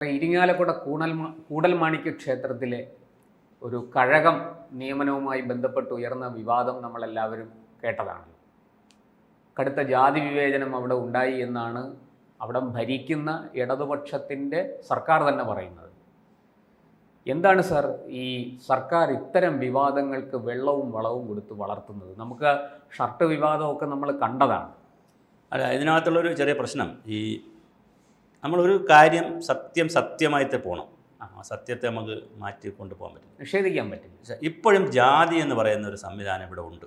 ഇരിങ്ങാലക്കുട കൂടൽമാണിക്യ ക്ഷേത്രത്തിലെ ഒരു കഴകം നിയമനവുമായി ബന്ധപ്പെട്ട് ഉയർന്ന വിവാദം നമ്മളെല്ലാവരും കേട്ടതാണ്. കടുത്ത ജാതി വിവേചനം അവിടെ ഉണ്ടായി എന്നാണ് അവിടെ ഭരിക്കുന്ന ഇടതുപക്ഷത്തിൻ്റെ സർക്കാർ തന്നെ പറയുന്നത്. എന്താണ് സർ ഈ സർക്കാർ ഇത്തരം വിവാദങ്ങൾക്ക് വെള്ളവും വളവും കൊടുത്ത് വളർത്തുന്നത്? നമുക്ക് ഷർട്ട് വിവാദമൊക്കെ നമ്മൾ കണ്ടതാണ്. അല്ല, ഇതിനകത്തുള്ളൊരു ചെറിയ പ്രശ്നം, ഈ നമ്മളൊരു കാര്യം സത്യമായിട്ട് പോകണം. ആ സത്യത്തെ നമുക്ക് മാറ്റി കൊണ്ടുപോകാൻ പറ്റില്ല, നിഷേധിക്കാൻ പറ്റില്ല. ഇപ്പോഴും ജാതി എന്ന് പറയുന്ന ഒരു സംവിധാനം ഇവിടെ ഉണ്ട്.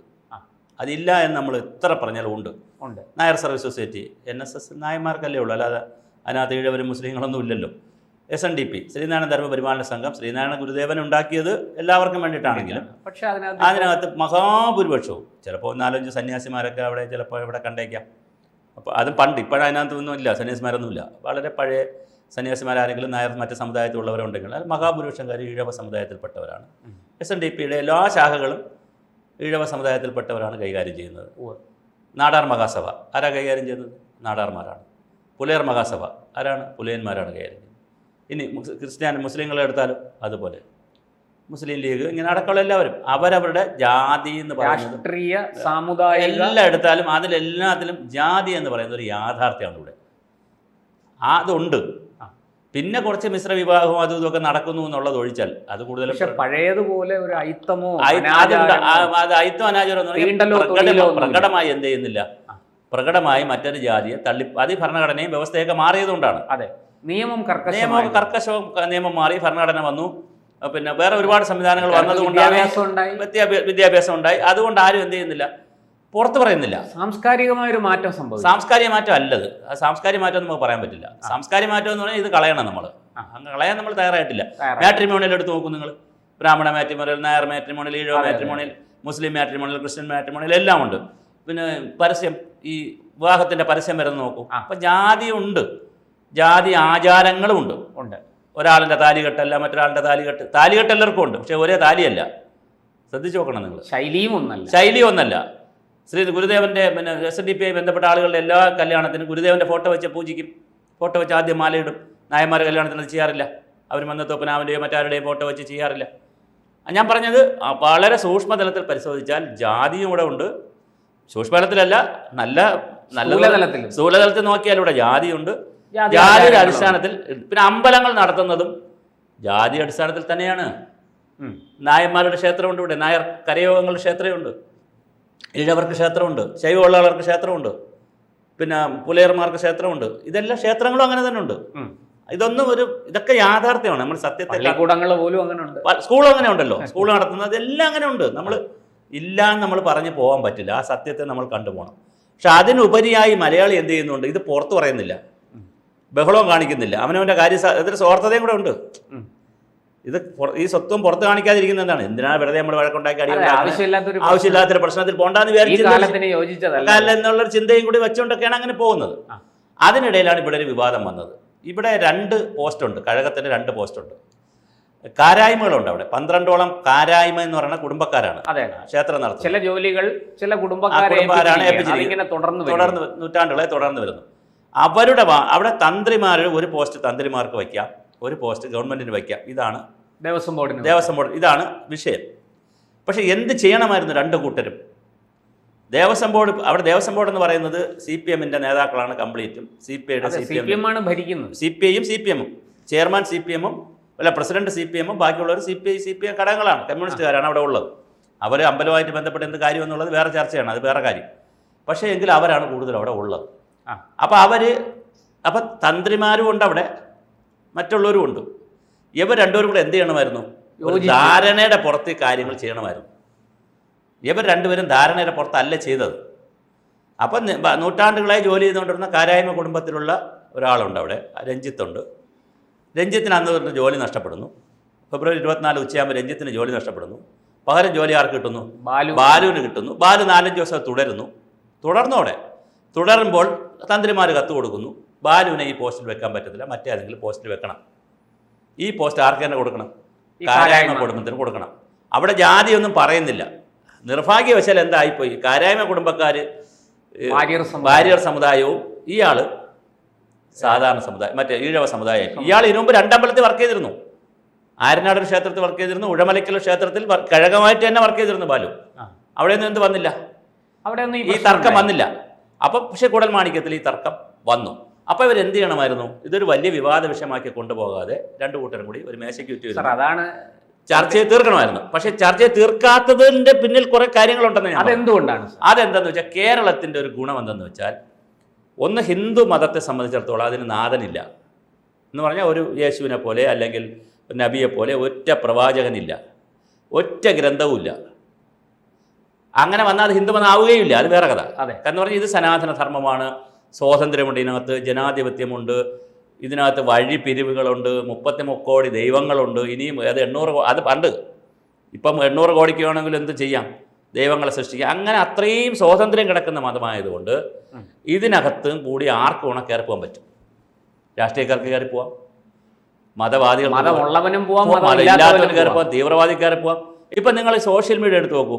അതില്ല എന്ന് നമ്മൾ എത്ര പറഞ്ഞാലും ഉണ്ട്. നായർ സർവീസ് സൊസൈറ്റി, NSS നായന്മാർക്കല്ലേ ഉള്ളൂ, അല്ലാതെ അതിനകത്ത് ഈഴവരും മുസ്ലിങ്ങളൊന്നും ഇല്ലല്ലോ. SNDP ശ്രീനാരായണ ധർമ്മ പരിപാലന സംഘം, ശ്രീനാരായണ ഗുരുദേവൻ ഉണ്ടാക്കിയത് എല്ലാവർക്കും വേണ്ടിയിട്ടാണെങ്കിലും പക്ഷേ അതിനകത്ത് മഹാഭൂരിപക്ഷവും ചിലപ്പോൾ 4-5 സന്യാസിമാരൊക്കെ അവിടെ ചിലപ്പോൾ ഇവിടെ കണ്ടേക്കാം. അപ്പോൾ അതും പണ്ട്, ഇപ്പോഴും അതിനകത്തൊന്നും ഇല്ല, സന്യാസിമാരൊന്നുമില്ല. വളരെ പഴയ സന്യാസിമാരാരെങ്കിലും നായർ മറ്റ് സമുദായത്തിലുള്ളവരുണ്ടെങ്കിൽ അത് മഹാഭൂരിപക്ഷം കാര്യം ഈഴവ സമുദായത്തിൽപ്പെട്ടവരാണ്. SNDPയുടെ എല്ലാ ശാഖകളും ഈഴവ സമുദായത്തിൽപ്പെട്ടവരാണ് കൈകാര്യം ചെയ്യുന്നത്. നാടാർ മഹാസഭ ആരാ കൈകാര്യം ചെയ്യുന്നത്? നാടാർമാരാണ്. പുലയർ മഹാസഭ ആരാണ്? പുലയന്മാരാണ് കൈകാര്യം ചെയ്യുന്നത്. ഇനി മുസ്ലിങ്ങളെ എടുത്താലും അതുപോലെ മുസ്ലിം ലീഗ്, ഇങ്ങനെ അടക്കമുള്ള എല്ലാവരും അവരവരുടെ ജാതി എന്ന് പറയുന്നത് രാഷ്ട്രീയ സാമുദായിക എല്ലാം എടുത്താലും അതിലെല്ലാത്തിലും ജാതി എന്ന് പറയുന്നത് ഒരു യാഥാർത്ഥ്യമാണ് ഇവിടെ. അതുണ്ട്. പിന്നെ കുറച്ച് മിശ്ര വിവാഹവും അതും ഇതൊക്കെ നടക്കുന്നു എന്നുള്ളത് ഒഴിച്ചാൽ അത് കൂടുതലും പഴയതുപോലെ ഒരു അയിത്തമോ അത് അയിത്തം അനാചാരം പ്രകടമായി എന്ത് ചെയ്യുന്നില്ല, പ്രകടമായി മറ്റൊരു ജാതിയെ തള്ളി, അത് ഭരണഘടനയും വ്യവസ്ഥയൊക്കെ മാറിയതുകൊണ്ടാണ്. അതെ, നിയമം കർക്കശവും നിയമം മാറി, ഭരണഘടന വന്നു, പിന്നെ വേറെ ഒരുപാട് സംവിധാനങ്ങൾ വന്നതുകൊണ്ടാണ് വിദ്യാഭ്യാസം ഉണ്ടായി. അതുകൊണ്ട് ആരും എന്ത് ചെയ്യുന്നില്ല, പുറത്ത് പറയുന്നില്ല. സാംസ്കാരികമായൊരു മാറ്റം സംഭവിച്ചു. സാംസ്കാരിക മാറ്റം അല്ലത്, സാംസ്കാരിക മാറ്റം നമുക്ക് പറയാൻ പറ്റില്ല. സാംസ്കാരിക മാറ്റം എന്ന് പറഞ്ഞാൽ ഇത് കളയണം, നമ്മൾ കളയാൻ നമ്മൾ തയ്യാറായിട്ടില്ല. മാട്രിമോണിയൽ എടുത്ത് നോക്കും നിങ്ങൾ, Brahmana matrimonial, Nair matrimonial, Ezhava matrimonial, Muslim matrimonial, Christian matrimonial എല്ലാം ഉണ്ട്. പിന്നെ പരസ്യം, ഈ വിവാഹത്തിൻ്റെ പരസ്യം വരുന്ന നോക്കും. അപ്പം ജാതി ഉണ്ട്, ജാതി ആചാരങ്ങളും ഉണ്ട്. ഒരാളിൻ്റെ താലികെട്ടല്ല മറ്റൊരാളുടെ താലികെട്ട് എല്ലാവർക്കും ഉണ്ട്, പക്ഷേ ഒരേ താലിയല്ല. ശ്രദ്ധിച്ചു നോക്കണം നിങ്ങൾ. ശൈലി ഒന്നല്ല. ശ്രീ ഗുരുദേവൻ്റെ പിന്നെ SNDP ബന്ധപ്പെട്ട ആളുകളുടെ എല്ലാ കല്യാണത്തിനും ഗുരുദേവൻ്റെ ഫോട്ടോ വെച്ച് പൂജിക്കും, ഫോട്ടോ വെച്ച് ആദ്യം മാലയിടും. നായന്മാരുടെ കല്യാണത്തിന് അത് ചെയ്യാറില്ല, അവർ മന്നത്തോപ്പനാവിൻ്റെയോ മറ്റാരുടെയോ ഫോട്ടോ വെച്ച് ചെയ്യാറില്ല. ഞാൻ പറഞ്ഞത് വളരെ സൂക്ഷ്മതലത്തിൽ പരിശോധിച്ചാൽ ജാതിയും ഇവിടെ ഉണ്ട്. സൂക്ഷ്മതലത്തിലല്ല, നല്ല സ്ഥൂലതലത്തിൽ നോക്കിയാൽ ഇവിടെ ജാതിയുണ്ട്. ജാതിയുടെ അടിസ്ഥാനത്തിൽ പിന്നെ അമ്പലങ്ങൾ നടത്തുന്നതും ജാതി അടിസ്ഥാനത്തിൽ തന്നെയാണ്. നായന്മാരുടെ ക്ഷേത്രമുണ്ട് ഇവിടെ, നായർ കരയോഗങ്ങളുടെ ക്ഷേത്രമുണ്ട്, ഈഴവർക്ക് ക്ഷേത്രമുണ്ട്, ശൈവമുള്ളവർക്ക് ക്ഷേത്രമുണ്ട്, പിന്നെ പുലയർമാർക്ക് ക്ഷേത്രമുണ്ട്. ഇതെല്ലാം ക്ഷേത്രങ്ങളും അങ്ങനെ തന്നെ ഉണ്ട്. ഇതൊക്കെ യാഥാർത്ഥ്യമാണ്. നമ്മൾ സത്യത്തെ സ്കൂളും അങ്ങനെ ഉണ്ടല്ലോ, സ്കൂൾ നടത്തുന്നത് എല്ലാം അങ്ങനെ ഉണ്ട്. നമ്മൾ ഇല്ലാന്ന് നമ്മൾ പറഞ്ഞു പോകാൻ പറ്റില്ല, ആ സത്യത്തെ നമ്മൾ കണ്ടുപോകണം. പക്ഷെ അതിനുപരിയായി മലയാളി എന്ത് ചെയ്യുന്നുണ്ട്, ഇത് പുറത്ത് പറയുന്നില്ല, ബഹളവും കാണിക്കുന്നില്ല, അവനവൻ്റെ ഇതിൽ സ്വാർത്ഥതയും കൂടെ ഉണ്ട്. ഇത് ഈ സ്വത്വം പുറത്ത് കാണിക്കാതിരിക്കുന്നത് എന്താണ്? എന്തിനാണ് വെറുതെ നമ്മൾ വഴക്കുണ്ടാക്കി ആവശ്യമില്ലാത്തൊരു പ്രശ്നത്തിൽ പോണ്ടാന്ന് വിചാരിച്ചില്ല എന്നുള്ളൊരു ചിന്തയും കൂടി വെച്ചുകൊണ്ടൊക്കെയാണ് അങ്ങനെ പോകുന്നത്. അതിനിടയിലാണ് ഇവിടെ ഒരു വിവാദം വന്നത്. ഇവിടെ 2 പോസ്റ്റുണ്ട്, കഴകത്തിന് 2 പോസ്റ്റുണ്ട്. കാരായ്മകളുണ്ട് അവിടെ, 12ഓളം കാരായ്മ എന്ന് പറയുന്ന കുടുംബക്കാരാണ് ക്ഷേത്രം നടത്തുന്നത്. ചില ജോലികൾ ചില കുടുംബക്കാരാണ് തുടർന്ന് നൂറ്റാണ്ടുകളെ തുടർന്ന് വരുന്നു. അവരുടെ അവിടെ തന്ത്രിമാർ, ഒരു പോസ്റ്റ് തന്ത്രിമാർക്ക് വയ്ക്കാം, ഒരു പോസ്റ്റ് ഗവൺമെൻറ്റിന് വയ്ക്കാം. ഇതാണ് ദേവസ്വം ബോർഡ്, ഇതാണ് വിഷയം. പക്ഷേ എന്ത് ചെയ്യണമായിരുന്നു 2 കൂട്ടരും? ദേവസ്വം ബോർഡ് എന്ന് പറയുന്നത് CPM-ൻ്റെ നേതാക്കളാണ് കംപ്ലീറ്റും. CPIയും CPM-ഉം, ചെയർമാൻ CPM-ഉം അല്ല പ്രസിഡന്റ് CPM-ഉം, ബാക്കിയുള്ളവർ CPM ഘടകങ്ങളാണ്, കമ്മ്യൂണിസ്റ്റുകാരാണ് അവിടെ ഉള്ളത്. അവർ അമ്പലവുമായിട്ട് ബന്ധപ്പെട്ട് എന്ത് കാര്യം എന്നുള്ളത് വേറെ ചർച്ചയാണ്, അത് വേറെ കാര്യം. പക്ഷേ എങ്കിൽ അവരാണ് കൂടുതൽ അവിടെ ഉള്ളത്. അപ്പം തന്ത്രിമാരും ഉണ്ട് അവിടെ, മറ്റുള്ളവരും ഉണ്ട്. ഇവർ രണ്ടുപേരും കൂടെ എന്ത് ചെയ്യണമായിരുന്നു? ധാരണയുടെ പുറത്ത് കാര്യങ്ങൾ ചെയ്യണമായിരുന്നു. ഇവർ രണ്ടുപേരും ധാരണയുടെ പുറത്തല്ല ചെയ്തത്. അപ്പം നൂറ്റാണ്ടുകളായി ജോലി ചെയ്തുകൊണ്ടിരുന്ന കാരായ്മ കുടുംബത്തിലുള്ള ഒരാളുണ്ട് അവിടെ, രഞ്ജിത്തുണ്ട്. രഞ്ജിത്തിന് അന്ന് തൊട്ട് ജോലി നഷ്ടപ്പെടുന്നു. ഫെബ്രുവരി 24 ഉച്ചയാകുമ്പോൾ രഞ്ജിത്തിന് ജോലി നഷ്ടപ്പെടുന്നു. പകരം ജോലി ആർക്ക് കിട്ടുന്നു? ബാലുവിന് കിട്ടുന്നു. ബാലു 4-5 ദിവസം തുടരുമ്പോൾ തന്ത്രിമാർ കത്ത് കൊടുക്കുന്നു, ബാലുവിനെ ഈ പോസ്റ്റിൽ വെക്കാൻ പറ്റത്തില്ല, മറ്റേതെങ്കിലും പോസ്റ്റിൽ വെക്കണം. ഈ പോസ്റ്റ് ആർക്ക് തന്നെ കൊടുക്കണം? കാരായ്മ കുടുംബത്തിന് കൊടുക്കണം. അവിടെ ജാതിയൊന്നും പറയുന്നില്ല. നിർഭാഗ്യവശാൽ എന്തായിപ്പോയി, കാരായ്മ കുടുംബക്കാർ വാര്യർ സമുദായവും ഇയാൾ സാധാരണ സമുദായം, മറ്റേ ഈഴവ സമുദായം. ഇയാൾ ഇതിനു മുമ്പ് രണ്ടമ്പലത്തിൽ വർക്ക് ചെയ്തിരുന്നു. ആര്യനാട് ക്ഷേത്രത്തിൽ വർക്ക് ചെയ്തിരുന്നു, ഉഴമലയ്ക്കൽ ക്ഷേത്രത്തിൽ കഴകമായിട്ട് തന്നെ വർക്ക് ചെയ്തിരുന്നു ബാലു. അവിടെ ഒന്നും എന്ത് വന്നില്ല, അവിടെ ഒന്നും ഈ തർക്കം വന്നില്ല. അപ്പം പക്ഷേ കൂടൽമാണിക്യത്തിൽ ഈ തർക്കം വന്നു. അപ്പോൾ ഇവർ എന്ത് ചെയ്യണമായിരുന്നു, ഇതൊരു വലിയ വിവാദ വിഷയമാക്കി കൊണ്ടുപോകാതെ രണ്ടു കൂട്ടരും കൂടി ഒരു മേശയ്ക്ക് ചുറ്റും അതാണ് ചർച്ചയെ തീർക്കണമായിരുന്നു. പക്ഷെ ചർച്ചയെ തീർക്കാത്തതിന്റെ പിന്നിൽ കുറെ കാര്യങ്ങളുണ്ടെന്ന് ഞാൻ അതെന്തുകൊണ്ടാണ്? അതെന്താന്ന് വെച്ചാൽ കേരളത്തിന്റെ ഒരു ഗുണം എന്തെന്ന് വെച്ചാൽ, ഒന്ന് ഹിന്ദു മതത്തെ സംബന്ധിച്ചിടത്തോളം അതിന് നാഥനില്ല എന്ന് പറഞ്ഞാൽ ഒരു യേശുവിനെ പോലെ അല്ലെങ്കിൽ നബിയെ പോലെ ഒറ്റ പ്രവാചകനില്ല, ഒറ്റ ഗ്രന്ഥവുമില്ല. അങ്ങനെ വന്നാൽ അത് ഹിന്ദുമതം ആവുകയില്ല, അത് വേറെ കഥ. അതെ, എന്ന് പറഞ്ഞാൽ ഇത് സനാതന ധർമ്മമാണ്, സ്വാതന്ത്ര്യമുണ്ട്, ഇതിനകത്ത് ജനാധിപത്യമുണ്ട്, ഇതിനകത്ത് വഴിപ്പിരിവുകളുണ്ട്, 33 കോടി ദൈവങ്ങളുണ്ട്, ഇനിയും അത് 800 അത് പണ്ട്, ഇപ്പം 800 കോടിക്ക് വേണമെങ്കിൽ എന്ത് ചെയ്യാം, ദൈവങ്ങളെ സൃഷ്ടിക്കുക. അങ്ങനെ അത്രയും സ്വാതന്ത്ര്യം കിടക്കുന്ന മതമായതുകൊണ്ട് ഇതിനകത്തും കൂടി ആർക്കും വേണം കയറി പോകാൻ പറ്റും. രാഷ്ട്രീയക്കാർക്ക് കയറി പോവാം, മതവാദികൾ, മതമുള്ളവനും പോവാം, മതമില്ലാത്തവന് കയറി പോവാം, തീവ്രവാദി കയറി പോവാം. ഇപ്പം നിങ്ങൾ സോഷ്യൽ മീഡിയ എടുത്ത് നോക്കൂ,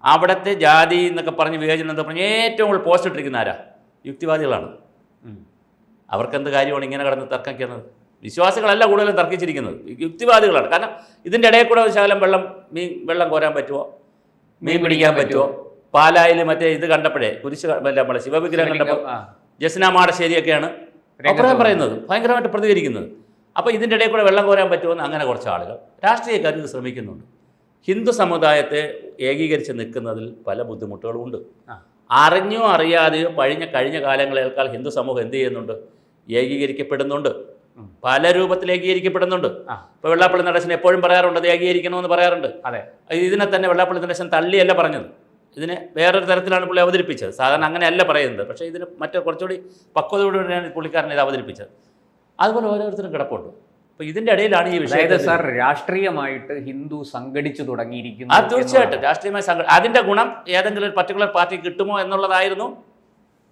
അവിടുത്തെ ജാതി എന്നൊക്കെ പറഞ്ഞ് വിവേചനം എന്നൊക്കെ പറഞ്ഞ് ഏറ്റവും കൂടുതൽ പോസ്റ്റ് ഇട്ടിരിക്കുന്ന ആരാ? യുക്തിവാദികളാണ്. അവർക്കെന്ത് കാര്യമാണ് ഇങ്ങനെ കിടന്ന് തർക്കിക്കുന്നത്? വിശ്വാസികളല്ല കൂടുതലും തർക്കിച്ചിരിക്കുന്നത്, യുക്തിവാദികളാണ്. കാരണം ഇതിൻ്റെ ഇടയിൽ കൂടെ ഒരു ശകലം വെള്ളം കോരാൻ പറ്റുമോ, മീൻ പിടിക്കാൻ പറ്റുമോ? പാലായിൽ മറ്റേ ഇത് കണ്ടപ്പോഴേ കുരിശ് നമ്മളെ ശിവവിഗ്രഹം കണ്ടപ്പോൾ ജസ്ന മാടശ്ശേരിയൊക്കെയാണ് അഭിപ്രായം പറയുന്നത്, ഭയങ്കരമായിട്ട് പ്രതികരിക്കുന്നത്. അപ്പോൾ ഇതിൻ്റെ ഇടയിൽ കൂടെ വെള്ളം കോരാൻ പറ്റുമെന്ന് അങ്ങനെ കുറച്ച് ആളുകൾ, രാഷ്ട്രീയക്കാർ ഇത് ശ്രമിക്കുന്നുണ്ട്. ഹിന്ദു സമുദായത്തെ ഏകീകരിച്ച് നിൽക്കുന്നതിൽ പല ബുദ്ധിമുട്ടുകളും ഉണ്ട്. അറിഞ്ഞോ അറിയാതെയോ കഴിഞ്ഞ കാലങ്ങളേക്കാൾ ഹിന്ദു സമൂഹം എന്ത് ചെയ്യുന്നുണ്ട്, ഏകീകരിക്കപ്പെടുന്നുണ്ട്, പല രൂപത്തിൽ ഏകീകരിക്കപ്പെടുന്നുണ്ട്. ഇപ്പോൾ വെള്ളാപ്പള്ളി നടേശൻ എപ്പോഴും പറയാറുണ്ട്, അത് ഏകീകരിക്കണമെന്ന് പറയാറുണ്ട്. അതെ, ഇതിനെ തന്നെ വെള്ളാപ്പള്ളി നടേശൻ തള്ളിയല്ല പറഞ്ഞത്, ഇതിനെ വേറൊരു തരത്തിലാണ് പുള്ളി അവതരിപ്പിച്ചത്. സാധാരണ അങ്ങനെയല്ല പറയുന്നത്, പക്ഷേ ഇതിന് മറ്റേ കുറച്ചുകൂടി പക്വതയോടെയാണ് പുള്ളിക്കാരൻ ഇത് അവതരിപ്പിച്ചത്. അതുപോലെ ഓരോരുത്തരും കിടപ്പുണ്ട്. അപ്പോൾ ഇതിൻ്റെ ഇടയിലാണ് ഈ വിഷയം. സാർ, രാഷ്ട്രീയമായിട്ട് ഹിന്ദു സംഘടിച്ചു തുടങ്ങിയിരിക്കുന്നു. തീർച്ചയായിട്ടും രാഷ്ട്രീയമായി അതിൻ്റെ ഗുണം ഏതെങ്കിലും ഒരു പർട്ടിക്കുലർ പാർട്ടി കിട്ടുമോ എന്നുള്ളതായിരുന്നു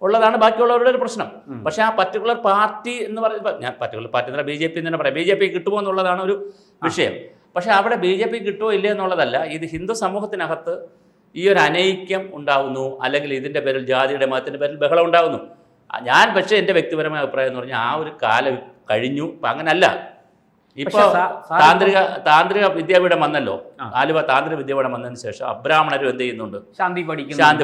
ഉള്ളതാണ് ബാക്കിയുള്ളവരുടെ ഒരു പ്രശ്നം. പക്ഷേ ആ പർട്ടിക്കുലർ പാർട്ടി എന്ന് പറയുമ്പോൾ, ഞാൻ പർട്ടിക്കുലർ പാർട്ടി എന്നല്ല BJP എന്ന് തന്നെ പറയാം, BJP കിട്ടുമോ എന്നുള്ളതാണ് ഒരു വിഷയം. പക്ഷേ അവിടെ BJP കിട്ടുമോ ഇല്ലേ എന്നുള്ളതല്ല, ഇത് ഹിന്ദു സമൂഹത്തിനകത്ത് ഈ ഒരു അനൈക്യം ഉണ്ടാവുന്നു, അല്ലെങ്കിൽ ഇതിൻ്റെ പേരിൽ ജാതിയുടെ മതത്തിൻ്റെ പേരിൽ ബഹളം ഉണ്ടാവുന്നു. ഞാൻ പക്ഷേ എൻ്റെ വ്യക്തിപരമായ അഭിപ്രായം എന്ന് പറഞ്ഞാൽ ആ ഒരു കാലം കഴിഞ്ഞു. ഇപ്പം അങ്ങനല്ല. ഇപ്പോൾ താന്ത്രിക വിദ്യാപീഠം വന്നല്ലോ, ആലുവ താന്ത്രിക വിദ്യാപീഠം വന്നതിന് ശേഷം അബ്രാഹ്മണരും എന്ത് ചെയ്യുന്നുണ്ട്, ശാന്തി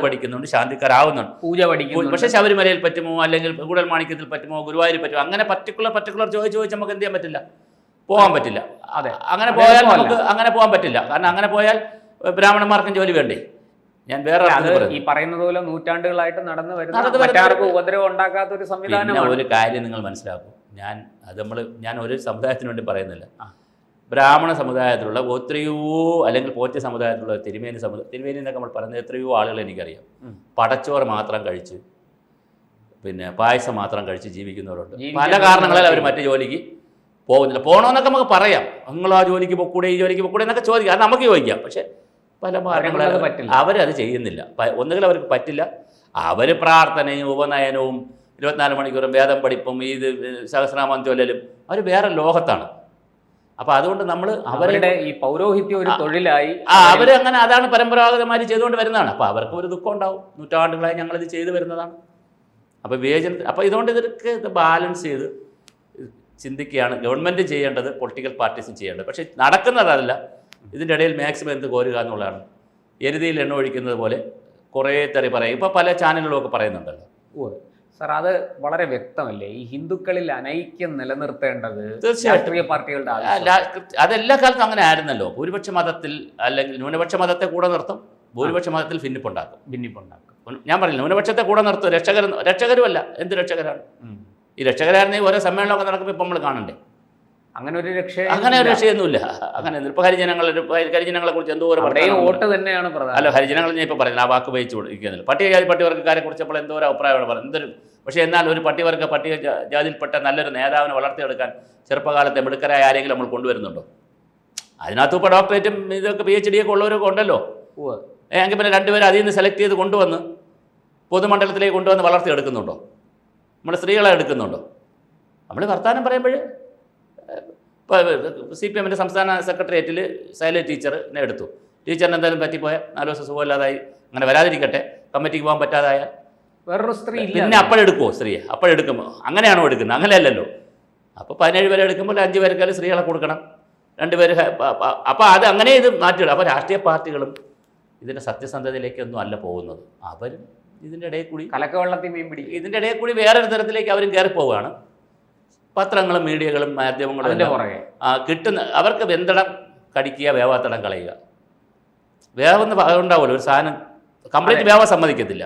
പഠിക്കുന്നുണ്ട്, ശാന്തിക്കാരാവുന്നുണ്ട്, പൂജ പഠിക്കുന്നു. പക്ഷേ ശബരിമലയിൽ പറ്റുമോ, അല്ലെങ്കിൽ കൂടൽമാണിക്യത്തിൽ പറ്റുമോ, ഗുരുവായൂരിൽ പറ്റുമോ, അങ്ങനെ പർട്ടിക്കുലർ ചോദിച്ച് നമുക്ക് എന്ത് ചെയ്യാൻ പറ്റില്ല, പോകാൻ പറ്റില്ല. അതെ, അങ്ങനെ പോയാൽ നമുക്ക് അങ്ങനെ പോകാൻ പറ്റില്ല. കാരണം അങ്ങനെ പോയാൽ ബ്രാഹ്മണന്മാർക്കും ജോലി വേണ്ടേ. ഞാൻ വേറെ ഈ പറയുന്നത് പോലെ നൂറ്റാണ്ടുകളായിട്ട് നടന്നു വരുന്ന ഉപദ്രവം ഉണ്ടാക്കാത്ത ഒരു സംവിധാനം. ഒരു കാര്യം നിങ്ങൾ മനസ്സിലാക്കും, ഞാൻ ഒരു സമുദായത്തിന് വേണ്ടി പറയുന്നില്ല, ബ്രാഹ്മണ സമുദായത്തിലുള്ള എത്രയോ, അല്ലെങ്കിൽ പോറ്റ സമുദായത്തിലുള്ള തിരുമേനി എന്നൊക്കെ നമ്മൾ പറയുന്നത് എത്രയോ ആളുകൾ എനിക്കറിയാം. പടച്ചോറ് മാത്രം കഴിച്ച്, പിന്നെ പായസം മാത്രം കഴിച്ച് ജീവിക്കുന്നവരുണ്ട്. പല കാരണങ്ങളാൽ അവർ മറ്റു ജോലിക്ക് പോകുന്നില്ല. പോകണമെന്നൊക്കെ നമുക്ക് പറയാം, നിങ്ങൾ ആ ജോലിക്ക് പൊക്കൂടെ, ഈ ജോലിക്ക് പൊക്കൂടെ എന്നൊക്കെ ചോദിക്കാം, അത് നമുക്ക് ചോദിക്കാം. പക്ഷേ പല കാരണങ്ങളാൽ അവരത് ചെയ്യുന്നില്ല. ഒന്നുകിൽ അവർക്ക് പറ്റില്ല, അവർ പ്രാർത്ഥനയും ഉപനയനവും 24 മണിക്കൂറും വേദം പഠിപ്പും ഇത് സഹസ്രനാമം ചൊല്ലലും അവർ വേറെ ലോകത്താണ്. അപ്പോൾ അതുകൊണ്ട് നമ്മൾ അവരുടെ ഈ പൗരോഹിത്യം ഒരു തൊഴിലായി അവരങ്ങനെ അതാണ് പരമ്പരാഗതമായി ചെയ്തുകൊണ്ട് വരുന്നതാണ്. അപ്പോൾ അവർക്ക് ഒരു ദുഃഖം ഉണ്ടാവും, നൂറ്റാണ്ടുകളായി ഞങ്ങളിത് ചെയ്തു വരുന്നതാണ്. അപ്പോൾ അപ്പോൾ ഇതുകൊണ്ട് ഇതൊക്കെ ബാലൻസ് ചെയ്ത് ചിന്തിക്കുകയാണ് ഗവൺമെൻറ് ചെയ്യേണ്ടത്, പൊളിറ്റിക്കൽ പാർട്ടീസും ചെയ്യേണ്ടത്. പക്ഷേ നടക്കുന്നതല്ല. ഇതിൻ്റെ ഇടയിൽ മാക്സിമം എന്ത് കോരുക എന്നുള്ളതാണ്. എരുതിയിൽ എണ്ണ ഒഴിക്കുന്നത് പോലെ കുറേ തെറി പറയും. ഇപ്പോൾ പല ചാനലുകളൊക്കെ പറയുന്നുണ്ടല്ലോ. സാർ, അത് വളരെ വ്യക്തമല്ലേ, ഈ ഹിന്ദുക്കളിൽ അനൈക്യം നിലനിർത്തേണ്ടത് രാഷ്ട്രീയ പാർട്ടികളുടെ അതെല്ലാ കാലത്തും അങ്ങനെ ആയിരുന്നല്ലോ. ഭൂരിപക്ഷ മതത്തിൽ അല്ലെങ്കിൽ ന്യൂനപക്ഷ മതത്തെ കൂടെ നിർത്തും, ഭൂരിപക്ഷ മതത്തിൽ ഭിന്നിപ്പുണ്ടാക്കും. ഞാൻ പറഞ്ഞില്ല, ന്യൂനപക്ഷത്തെ കൂടെ നിർത്തും. രക്ഷകരുമല്ല, എന്ത് രക്ഷകരാണ്? ഈ രക്ഷകരായിരുന്നെങ്കിൽ ഓരോ സമ്മേളനമൊക്കെ നടക്കുമ്പോൾ ഇപ്പം നമ്മൾ കാണണ്ടേ? അങ്ങനെ ഒരു രക്ഷയൊന്നുമില്ല. അങ്ങനെ ഇപ്പോൾ ഹരിജനങ്ങളെ കുറിച്ച് എന്തോരം വോട്ട് തന്നെയാണ് അല്ല, ഹരിജനങ്ങൾ ഞാൻ ഇപ്പോൾ പറയുന്നത് ആ വാക്ക് ഉപയോഗിച്ച് ഇരിക്കുന്നില്ല. പട്ടികജാതി പട്ടികവർഗ്ഗക്കാരെ കുറിച്ച് അപ്പോൾ എന്തോരം അഭിപ്രായമാണ് പറയുന്നത്. പക്ഷേ എന്നാൽ ഒരു പട്ടികജാതിയിൽപ്പെട്ട നല്ലൊരു നേതാവിനെ വളർത്തിയെടുക്കാൻ ചെറുപ്പകാലത്തെ മിടുക്കരായ ആരെങ്കിലും നമ്മൾ കൊണ്ടുവരുന്നുണ്ടോ? അതിനകത്ത് ഇപ്പോൾ ഡോക്ടറേറ്റും ഇതൊക്കെ PhD ഒക്കെ ഉള്ളവരൊക്കെ ഉണ്ടല്ലോ. എങ്കിൽ പിന്നെ രണ്ടുപേരും അതിൽ നിന്ന് സെലക്ട് ചെയ്ത് കൊണ്ടുവന്ന് പൊതുമണ്ഡലത്തിലേക്ക് കൊണ്ടുവന്ന് വളർത്തിയെടുക്കുന്നുണ്ടോ? നമ്മൾ സ്ത്രീകളെ എടുക്കുന്നുണ്ടോ? നമ്മൾ വർത്തമാനം പറയുമ്പോൾ ഇപ്പോൾ CPM സംസ്ഥാന സെക്രട്ടേറിയറ്റിൽ സൈല ടീച്ചറിനെ എടുത്തു. ടീച്ചറിന് എന്തായാലും പറ്റിപ്പോയാൽ 4 ദിവസം സുഖമില്ലാതായി, അങ്ങനെ വരാതിരിക്കട്ടെ, കമ്മിറ്റിക്ക് പോകാൻ പറ്റാതായാൽ വേറൊരു സ്ത്രീ ഇല്ല. പിന്നെ അപ്പോഴെടുക്കുമോ സ്ത്രീയെ? അപ്പോഴെടുക്കുമ്പോൾ അങ്ങനെയാണോ എടുക്കുന്നത്? അങ്ങനെയല്ലല്ലോ. അപ്പോൾ 17 പേരെ എടുക്കുമ്പോൾ 5 പേർക്കാലും സ്ത്രീകളെ കൊടുക്കണം, 2 പേര്. അപ്പോൾ അത് അങ്ങനെ ഇത് മാറ്റിയിടും. അപ്പോൾ രാഷ്ട്രീയ പാർട്ടികളും ഇതിൻ്റെ സത്യസന്ധതയിലേക്കൊന്നും അല്ല പോകുന്നത്. അവരും ഇതിൻ്റെ ഇടയിൽ കൂടി കലക്കവെള്ളത്തിൽ മീൻ പിടിക്കും. ഇതിൻ്റെ ഇടയിൽ കൂടി വേറൊരു തരത്തിലേക്ക് അവരും കയറി പോവുകയാണ്. പത്രങ്ങളും മീഡിയകളും മാധ്യമങ്ങളും അതിൻ്റെ പുറകെ കിട്ടുന്ന അവർക്ക് വെന്തടം കടിക്കുക, വേവാത്തടം കളയുക. വേവെന്ന് ഉണ്ടാവുമല്ലോ ഒരു സാധനം, കംപ്ലീറ്റ് വേവാൻ സമ്മതിക്കത്തില്ല.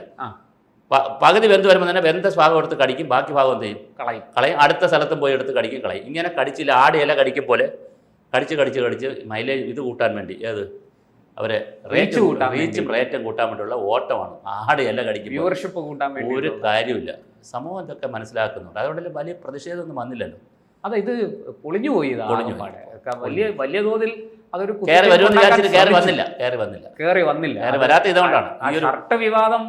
പകുതി വെന്ത് വരുമ്പോൾ തന്നെ വെന്ത ഭാഗം എടുത്ത് കടിക്കും, ബാക്കി ഭാഗം എന്ത് ചെയ്യും? കളയും. അടുത്ത സ്ഥലത്തും പോയി എടുത്ത് കടിക്കും, കളയും. ഇങ്ങനെ കടിച്ചില്ല ആട് ഇല കടിക്കും പോലെ കടിച്ച് മൈലേജ് ഇത് കൂട്ടാൻ വേണ്ടി, ഏത് അവരെ റീച്ചും റേറ്റും കൂട്ടാൻ വേണ്ടിയുള്ള ഓട്ടമാണ്. ആട് ഇല കടിക്കും, വ്യൂവർഷിപ്പ് കൂട്ടാൻ വേണ്ടി ഒരു കാര്യമില്ല. സമൂഹം ഇതൊക്കെ മനസ്സിലാക്കുന്നുണ്ട്. അതുകൊണ്ടല്ലേ വലിയ പ്രതിഷേധമൊന്നും വന്നില്ലല്ലോ. അതെ, ഇത് പൊളിഞ്ഞു പോയി. വലിയ തോതിൽ അതൊരു കയറി വരുമെന്ന് വിചാരിച്ചിട്ട് കയറി വന്നില്ല. വരാത്ത ഇതുകൊണ്ടാണ് ഷർട്ട് വിവാദം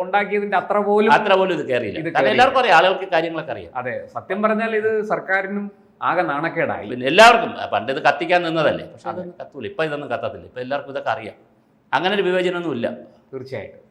ഉണ്ടാക്കിയതിന്റെ അത്ര പോലും ഇത് കയറിയില്ല. കാരണം എല്ലാവർക്കും അറിയാം, ആളുകൾക്ക് കാര്യങ്ങളൊക്കെ അറിയാം. അതെ, സത്യം പറഞ്ഞാൽ ഇത് സർക്കാരിനും ആകെ നാണക്കേടായി. പിന്നെ എല്ലാവർക്കും പണ്ട് ഇത് കത്തിക്കാൻ നിന്നതല്ലേ, പക്ഷെ അതൊന്നും കത്തൂല. ഇപ്പം ഇതൊന്നും കത്തത്തില്ല. ഇപ്പം എല്ലാവർക്കും ഇതൊക്കെ അറിയാം. അങ്ങനെ ഒരു വിവേചനമൊന്നും ഇല്ല. തീർച്ചയായിട്ടും.